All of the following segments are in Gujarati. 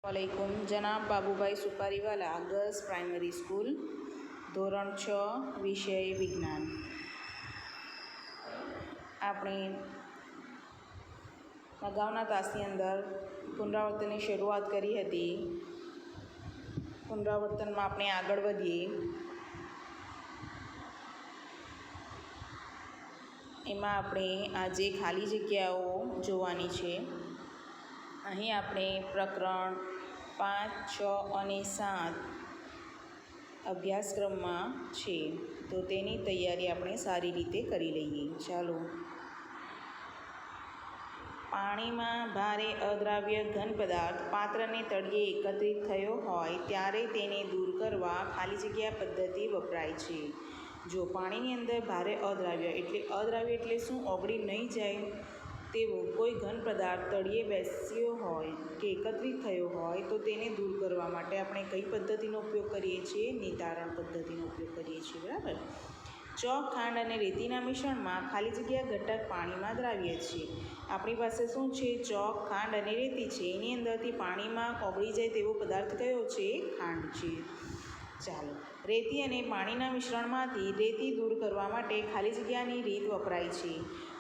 वालेकुम जनाब बाबूभाई सुपारीवाला गर्ल्स प्राइमरी स्कूल ધોરણ 6 વિષય વિજ્ઞાન। આપણે અગાઉના તાસની અંદર પુનરાવર્તનની શરૂઆત કરી હતી। પુનરાવર્તનમાં આપણે આગળ વધીએ। એમાં આપણે આજે ખાલી જગ્યાઓ જોવાની છે। અહીં આપણે પ્રકરણ 5, 6 અને 7 અભ્યાસક્રમમાં છે, તો તેની તૈયારી આપણે સારી રીતે કરી લઈએ। ચાલો। પાણીમાં ભારે અદ્રાવ્ય ઘન પદાર્થ પાત્રને તળિયે એકત્રિત થયો હોય ત્યારે તેને દૂર કરવા ખાલી જગ્યા પદ્ધતિ વપરાય છે। જો પાણીની અંદર ભારે અદ્રાવ્ય એટલે શું, ઓગળી નહીં જાય તેવો કોઈ ઘન પદાર્થ તળિયે બેસ્યો હોય કે એકત્રિત થયો હોય તો તેને દૂર કરવા માટે આપણે કઈ પદ્ધતિનો ઉપયોગ કરીએ છીએ? નિતારણ પદ્ધતિનો ઉપયોગ કરીએ છીએ, બરાબર। ચોક, ખાંડ અને રેતીના મિશ્રણમાં ખાલી જગ્યા ઘટક પાણીમાં દ્રાવ્ય છે। આપણી પાસે શું છે? ચોક, ખાંડ અને રેતી છે। એની અંદરથી પાણીમાં ઓગળી જાય તેવો પદાર્થ કયો છે? ખાંડ છે। ચાલો, રેતી અને પાણીના મિશ્રણમાંથી રેતી દૂર કરવા માટે ખાલી જગ્યાની રીત વપરાય છે।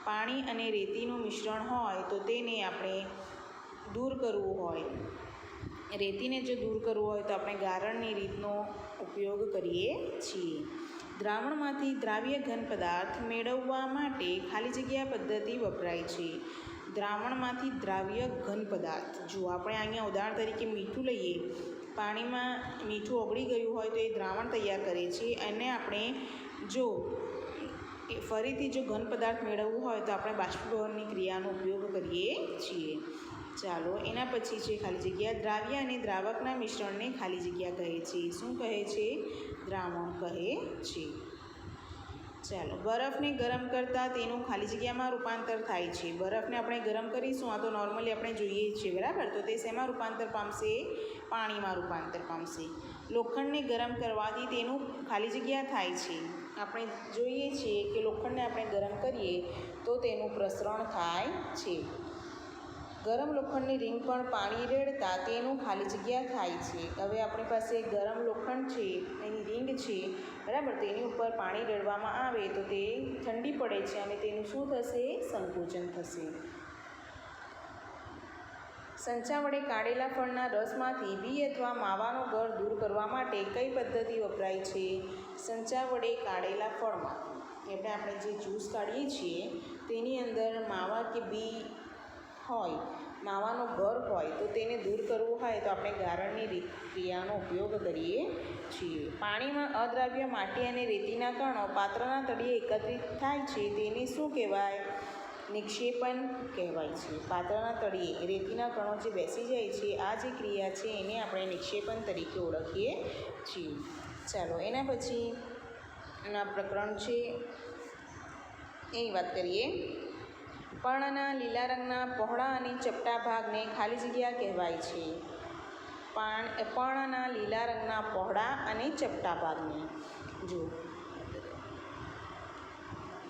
પાણી અને રેતીનું મિશ્રણ હોય તો તેને આપણે દૂર કરવું હોય, રેતીને જો દૂર કરવું હોય તો આપણે ગારણની રીતનો ઉપયોગ કરીએ છીએ। દ્રાવણમાંથી દ્રાવ્ય ઘન પદાર્થ મેળવવા માટે ખાલી જગ્યા પદ્ધતિ વપરાય છે। દ્રાવણમાંથી દ્રાવ્ય ઘન પદાર્થ, જો આપણે અહીંયા ઉદાહરણ તરીકે મીઠું લઈએ, પાણીમાં મીઠું ઓગળી ગયું હોય તો એ દ્રાવણ તૈયાર કરે છે, અને આપણે જો ફરીથી જો ઘન પદાર્થ મેળવવું હોય તો આપણે બાષ્પીભવનની ક્રિયાનો ઉપયોગ કરીએ છીએ। ચાલો, એના પછી છે ખાલી જગ્યા। દ્રાવ્ય અને દ્રાવકના મિશ્રણને ખાલી જગ્યા કહે છે। શું કહે છે? દ્રાવણ કહે છે। ચાલો, બરફને ગરમ કરતાં તેનું ખાલી જગ્યામાં રૂપાંતર થાય છે। બરફને આપણે ગરમ કરીશું, આ તો નોર્મલી આપણે જોઈએ જ છીએ, બરાબર। તો તે શેમાં રૂપાંતર પામશે? પાણીમાં રૂપાંતર પામશે। લોખંડને ગરમ કરવાથી તેનું ખાલી જગ્યા થાય છે। આપણે જોઈએ છીએ કે લોખંડને આપણે ગરમ કરીએ તો તેનું પ્રસરણ થાય છે। ગરમ લોખંડની રિંગ પર પાણી રેડતા તેનું ખાલી જગ્યા થાય છે। હવે આપણી પાસે ગરમ લોખંડ છે, એની રિંગ છે, બરાબર। તેની ઉપર પાણી રેડવામાં આવે તો તે ઠંડી પડે છે અને તેનું શું થશે? સંકોચન થશે। સંચા વડે કાઢેલા ફળના રસમાંથી બી અથવા માવાનો ગર દૂર કરવા માટે કઈ પદ્ધતિ વપરાય છે? સંચા વડે કાઢેલા ફળમાંથી એટલે આપણે જે જ્યુસ કાઢીએ છીએ તેની અંદર માવા કે બી હોય, માવાનો ગર હોય તો તેને દૂર કરવું હોય તો આપણે ગારણની ક્રિયાનો ઉપયોગ કરીએ છીએ। પાણીમાં અદ્રાવ્ય માટી અને રેતીના કણો પાત્રના તળિયે એકત્રિત થાય છે, તેને શું કહેવાય? નિક્ષેપણ કહેવાય છે। પાત્રના તળિયે રેતીના કણો જે બેસી જાય છે, આ જે ક્રિયા છે એને આપણે નિક્ષેપણ તરીકે ઓળખીએ છીએ। ચાલો, એના પછી એના પ્રકરણ છે એની વાત કરીએ। પર્ણના લીલા રંગના પહોળા અને ચપટા ભાગને ખાલી જગ્યા કહેવાય છે। પર્ણના લીલા રંગના પહોળા અને ચપટા ભાગને જો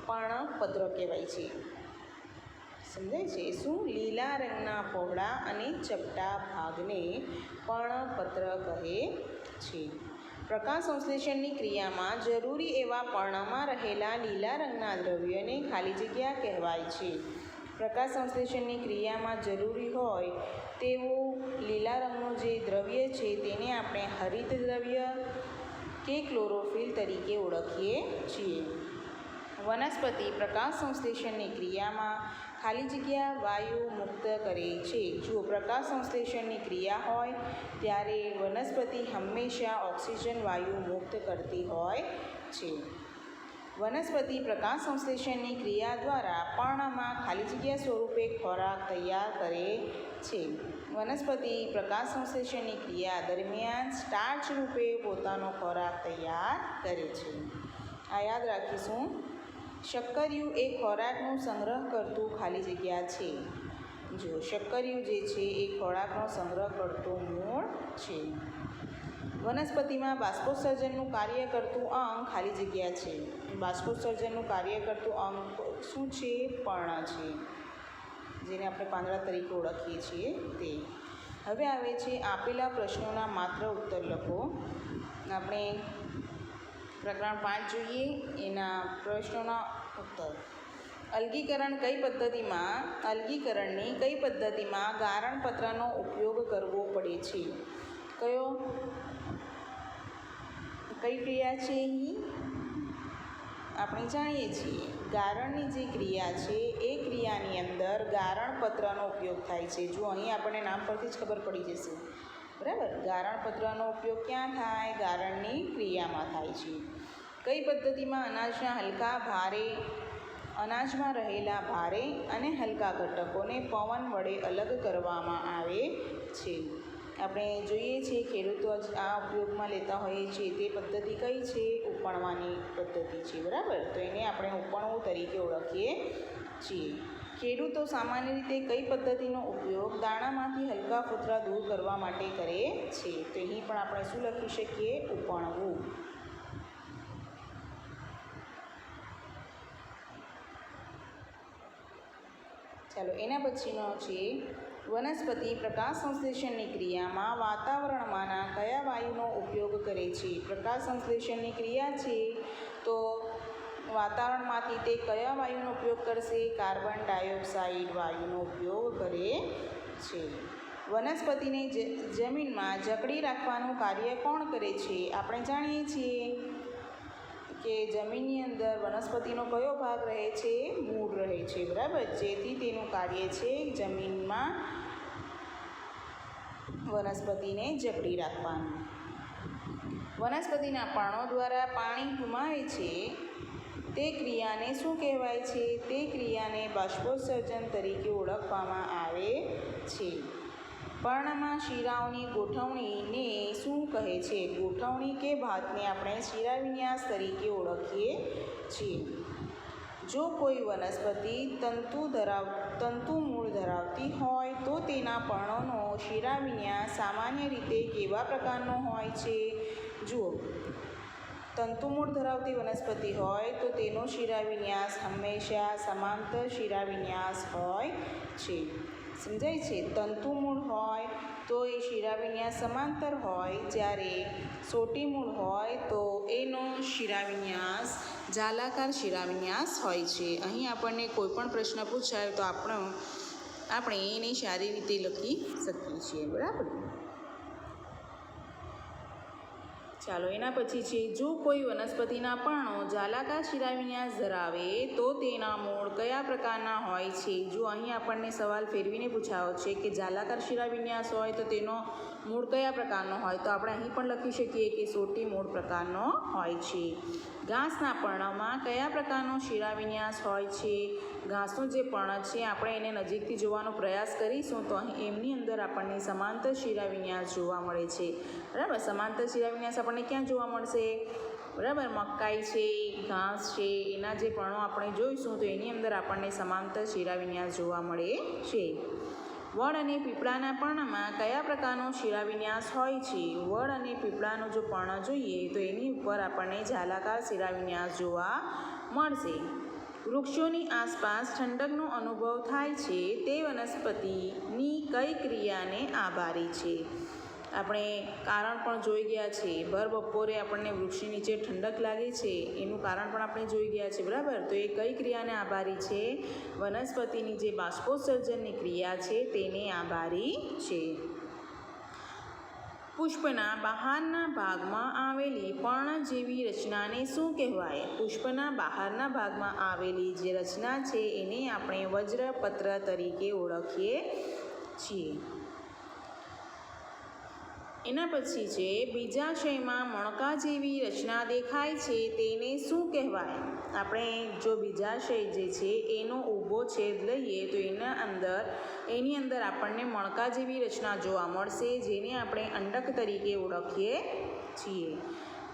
પર્ણપત્ર કહેવાય છે, સમજાય છે? શું? લીલા રંગના પહોળા અને ચપટા ભાગને પર્ણપત્ર કહે છે। પ્રકાશ સંશ્લેષણની ક્રિયામાં જરૂરી એવા પર્ણમાં રહેલા લીલા રંગના દ્રવ્યને ખાલી જગ્યા કહેવાય છે। પ્રકાશ સંશ્લેષણની ક્રિયામાં જરૂરી હોય તેવું લીલા રંગનું જે દ્રવ્ય છે તેને આપણે હરિત દ્રવ્ય કે ક્લોરોફિલ તરીકે ઓળખીએ છીએ। વનસ્પતિ પ્રકાશ સંશ્લેષણની ક્રિયામાં ખાલી જગ્યા વાયુ મુક્ત કરે છે। જો પ્રકાશ સંશ્લેષણની ક્રિયા હોય ત્યારે વનસ્પતિ હંમેશા ઓક્સિજન વાયુ મુક્ત કરતી હોય છે। વનસ્પતિ પ્રકાશ સંશ્લેષણની ક્રિયા દ્વારા પર્ણમાં ખાલી જગ્યા સ્વરૂપે ખોરાક તૈયાર કરે છે। વનસ્પતિ પ્રકાશ સંશ્લેષણની ક્રિયા દરમિયાન સ્ટાર્ચ રૂપે પોતાનો ખોરાક તૈયાર કરે છે। આ યાદ રાખીશું। શક્કરિયું એ ખોરાકનો સંગ્રહ કરતું ખાલી જગ્યા છે। જો શક્કરિયું જે છે એ ખોરાકનો સંગ્રહ કરતું મૂળ છે। વનસ્પતિમાં બાષ્પોત્સર્જનનું કાર્ય કરતું અંગ ખાલી જગ્યા છે। બાષ્પોત્સર્જનનું કાર્ય કરતું અંગ શું છે? પર્ણ છે, જેને આપણે પાંદડા તરીકે ઓળખીએ છીએ તે। હવે આવે છે આપેલા પ્રશ્નોના માત્ર ઉત્તર લખો. આપણે પ્રકરણ 5 જોઈએ, એના પ્રશ્નોના ઉત્તર. અલગીકરણની કઈ પદ્ધતિમાં ગારણપત્રનો ઉપયોગ કરવો પડે છે? કઈ ક્રિયા છે અહીં? આપણે જાણીએ છીએ ગારણની જે ક્રિયા છે એ ક્રિયાની અંદર ગારણપત્રનો ઉપયોગ થાય છે. જો અહીં આપણને નામ પરથી જ ખબર પડી જશે, બરાબર. ગારણપત્રનો ઉપયોગ ક્યાં થાય? ગારણની ક્રિયામાં થાય છે. કઈ પદ્ધતિમાં અનાજમાં રહેલા ભારે અને હલકા ઘટકોને પવન વડે અલગ કરવામાં આવે છે? આપણે જોઈએ છીએ ખેડૂતો આ ઉપયોગમાં લેતા હોઈએ છીએ તે પદ્ધતિ કઈ છે? ઉપણવાની પદ્ધતિ છે, બરાબર. તો એને આપણે ઉપણવું તરીકે ઓળખીએ છીએ. ખેડૂતો સામાન્ય રીતે કઈ પદ્ધતિનો ઉપયોગ દાણામાંથી હલકા ફોતરા દૂર કરવા માટે કરે છે? તો અહીં પણ આપણે શું લખી શકીએ? ઉપણવું. ચાલો, એના પછીનો છે વનસ્પતિ પ્રકાશ સંશ્લેષણની ક્રિયામાં વાતાવરણમાંના કયા વાયુનો ઉપયોગ કરે છે? પ્રકાશ સંશ્લેષણની ક્રિયા છે તો વાતાવરણમાંથી તે કયા વાયુનો ઉપયોગ કરશે? કાર્બન ડાયોક્સાઇડ વાયુનો ઉપયોગ કરે છે. વનસ્પતિને જમીનમાં જકડી રાખવાનું કાર્ય કોણ કરે છે? આપણે જાણીએ છીએ કે જમીનની અંદર વનસ્પતિનો કયો ભાગ રહે છે? મૂળ રહે છે, બરાબર. જેથી તેનું કાર્ય છે જમીનમાં વનસ્પતિને જકડી રાખવાનું. વનસ્પતિના પર્ણો દ્વારા પાણી ગુમાવે છે તે ક્રિયાને શું કહેવાય છે? તે ક્રિયાને બાષ્પોત્સર્જન તરીકે ઓળખવામાં આવે છે. પર્ણમાં શિરાઓની ગોઠવણીને શું કહે છે? ગોઠવણી કે ભાતને આપણે શિરાવિન્યાસ તરીકે ઓળખીએ છીએ. જો કોઈ વનસ્પતિ તંતુ મૂળ ધરાવતી હોય તો તેના પર્ણોનો શિરાવિન્યાસ સામાન્ય રીતે કેવા પ્રકારનો હોય છે? જુઓ, તંતુમૂળ ધરાવતી વનસ્પતિ હોય તો તેનો શિરાવિન્યાસ હંમેશા સમાંતર શિરાવિન્યાસ હોય છે. સમજાય છે? તંતુમૂળ હોય તો એ શિરાવિન્યાસ સમાંતર હોય, જ્યારે સોટીમૂળ હોય તો એનો શિરાવિન્યાસ જાલાકાર શિરાવિન્યાસ હોય છે. અહીં આપણને કોઈ પણ પ્રશ્ન પૂછાય તો આપણે એને સારી રીતે લખી શકીએ છીએ, બરાબર. ચાલો, એના પછી છે જો કોઈ વનસ્પતિના પર્ણો જાલાકાર શિરાવિન્યાસ ધરાવે તો તેના મૂળ કયા પ્રકારના હોય છે? જો અહીં આપણને સવાલ ફેરવીને પૂછાયો છે કે જાલાકાર શિરાવિન્યાસ હોય તો તેનો મૂળ કયા પ્રકારનો હોય, તો આપણે અહીં પણ લખી શકીએ કે સોટી મૂળ પ્રકારનો હોય છે. ઘાસના પર્ણમાં કયા પ્રકારનો શિરાવિન્યાસ હોય છે? ઘાસનું જે પર્ણ છે આપણે એને નજીકથી જોવાનો પ્રયાસ કરીશું તો અહીં એમની અંદર આપણને સમાંતર શિરાવિન્યાસ જોવા મળે છે, બરાબર. સમાંતર શિરાવિન્યાસ આપણને ક્યાં જોવા મળશે? બરાબર. મકાઈ છે, ઘાસ છે, એના જે પર્ણો આપણે જોઈશું તો એની અંદર આપણને સમાંતર શિરાવિન્યાસ જોવા મળે છે. વડ અને પીપળાના પર્ણમાં કયા પ્રકારનો શિરાવિન્યાસ હોય છે? વડ અને પીપળાનો જો પર્ણ જોઈએ તો એની ઉપર આપણને જાલાકાર શિરાવિન્યાસ જોવા મળશે. વૃક્ષોની આસપાસ ઠંડકનો અનુભવ થાય છે તે વનસ્પતિની કઈ ક્રિયાને આભારી છે? આપણે કારણ પણ જોઈ ગયા છે. ભર બપોરે આપણને વૃક્ષની નીચે ઠંડક લાગે છે એનું કારણ પણ આપણે જોઈ ગયા છે, બરાબર. તો એ કઈ ક્રિયાને આભારી છે? વનસ્પતિની જે બાષ્પોત્સર્જનની ક્રિયા છે તેને આભારી છે. પુષ્પના બહારના ભાગમાં આવેલી પર્ણ જેવી રચનાને શું કહેવાય? પુષ્પના બહારના ભાગમાં આવેલી જે રચના છે એને આપણે વજ્રપત્ર તરીકે ઓળખીએ છીએ. એના પછી છે બીજાશયમાં મણકા જેવી રચના દેખાય છે તેને શું કહેવાય? આપણે જો બીજાશય જે છે એનો ઊભો છેદ લઈએ તો એની અંદર આપણને મણકા જેવી રચના જોવા મળશે જેને આપણે અંડક તરીકે ઓળખીએ છીએ.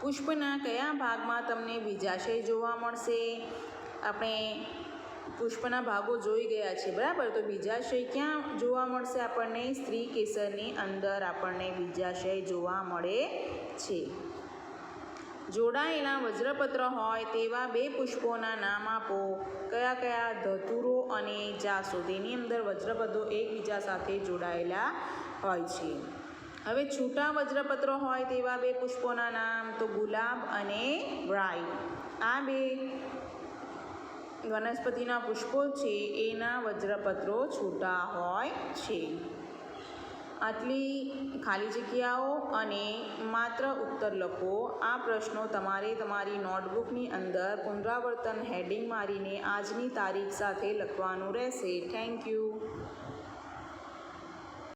પુષ્પના કયા ભાગમાં તમને બીજાશય જોવા મળશે? આપણે પુષ્પના ભાગો જોઈ ગયા છે, બરાબર. તો બીજાશય ક્યાં જોવા મળશે આપણને? સ્ત્રી કેસરની અંદર આપણને બીજાશય જોવા મળે છે. જોડાયેલા વજ્રપત્ર હોય તેવા બે પુષ્પોના નામ આપો. કયા કયા? ધતુરો અને જાસૂદ. એની અંદર વજ્રપત્રો એકબીજા સાથે જોડાયેલા હોય છે. હવે છૂટા વજ્રપત્રો હોય તેવા બે પુષ્પોના નામ તો ગુલાબ અને બ્રાઈ. આ બે વનસ્પતિના પુષ્પો છે એના વજ્રપત્રો છૂટા હોય છે. આટલી ખાલી જગ્યાઓ અને માત્ર ઉત્તર લખો. આ પ્રશ્નો તમારે તમારી નોટબુકની અંદર પુનરાવર્તન હેડિંગ મારીને આજની તારીખ સાથે લખવાનું રહેશે. Thank you.